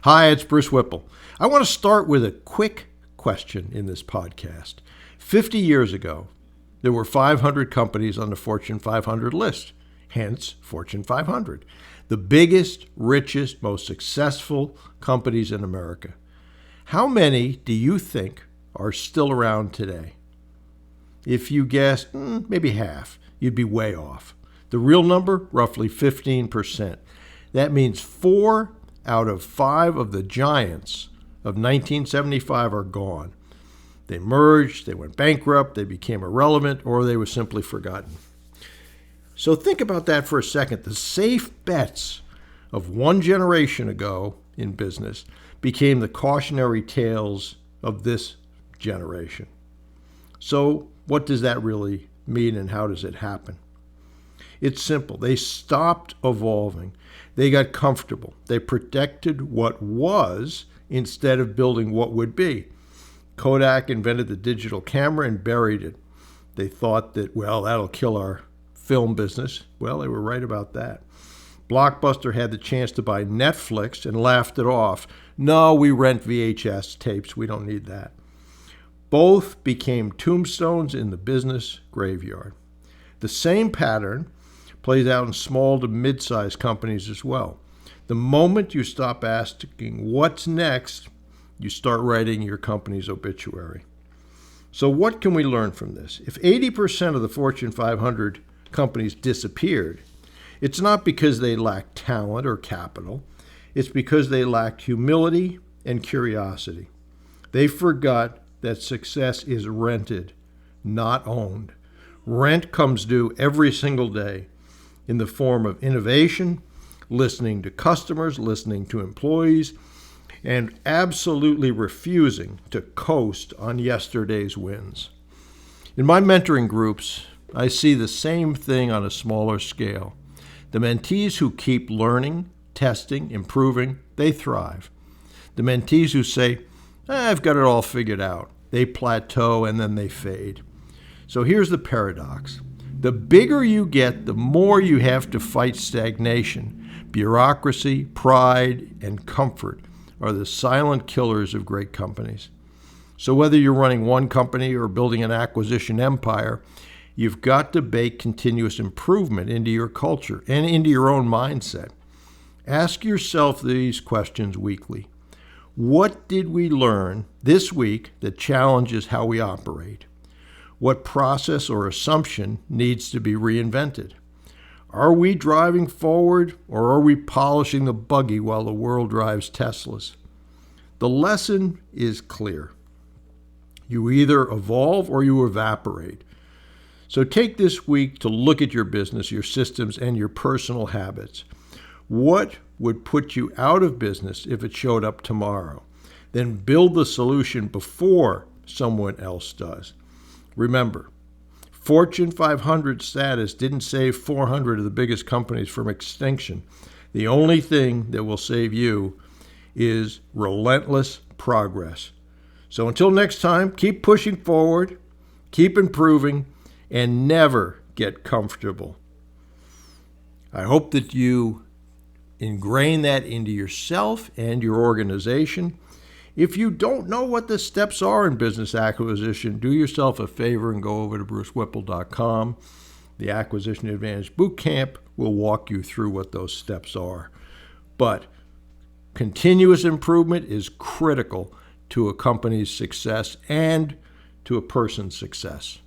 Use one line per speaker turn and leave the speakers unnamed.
Hi, it's Bruce Whipple. I want to start with a quick question in this podcast. 50 years ago, there were 500 companies on the Fortune 500 list, hence Fortune 500, the biggest, richest, most successful companies in America. How many do you think are still around today? If you guessed maybe half, you'd be way off. The real number, roughly 15%. That means 4 out of 5 of the giants of 1975 are gone. They merged, they went bankrupt, they became irrelevant, or they were simply forgotten. So think about that for a second. The safe bets of one generation ago in business became the cautionary tales of this generation. So what does that really mean and how does it happen? It's simple. They stopped evolving. They got comfortable. They protected what was instead of building what would be. Kodak invented the digital camera and buried it. They thought that, that'll kill our film business. Well, they were right about that. Blockbuster had the chance to buy Netflix and laughed it off. No, we rent VHS tapes. We don't need that. Both became tombstones in the business graveyard. The same pattern plays out in small to mid-sized companies as well. The moment you stop asking what's next, you start writing your company's obituary. So what can we learn from this? If 80% of the Fortune 500 companies disappeared, it's not because they lacked talent or capital. It's because they lacked humility and curiosity. They forgot that success is rented, not owned. Rent comes due every single day in the form of innovation, listening to customers, listening to employees, and absolutely refusing to coast on yesterday's wins. In my mentoring groups, I see the same thing on a smaller scale. The mentees who keep learning, testing, improving, they thrive. The mentees who say, I've got it all figured out, they plateau and then they fade. So here's the paradox. The bigger you get, the more you have to fight stagnation. Bureaucracy, pride, and comfort are the silent killers of great companies. So whether you're running one company or building an acquisition empire, you've got to bake continuous improvement into your culture and into your own mindset. Ask yourself these questions weekly. What did we learn this week that challenges how we operate? What process or assumption needs to be reinvented? Are we driving forward or are we polishing the buggy while the world drives Teslas? The lesson is clear. You either evolve or you evaporate. So take this week to look at your business, your systems, and your personal habits. What would put you out of business if it showed up tomorrow? Then build the solution before someone else does. Remember, Fortune 500 status didn't save 400 of the biggest companies from extinction. The only thing that will save you is relentless progress. So until next time, keep pushing forward, keep improving, and never get comfortable. I hope that you ingrain that into yourself and your organization. If you don't know what the steps are in business acquisition, do yourself a favor and go over to brucewhipple.com. The Acquisition Advantage Bootcamp will walk you through what those steps are. But continuous improvement is critical to a company's success and to a person's success.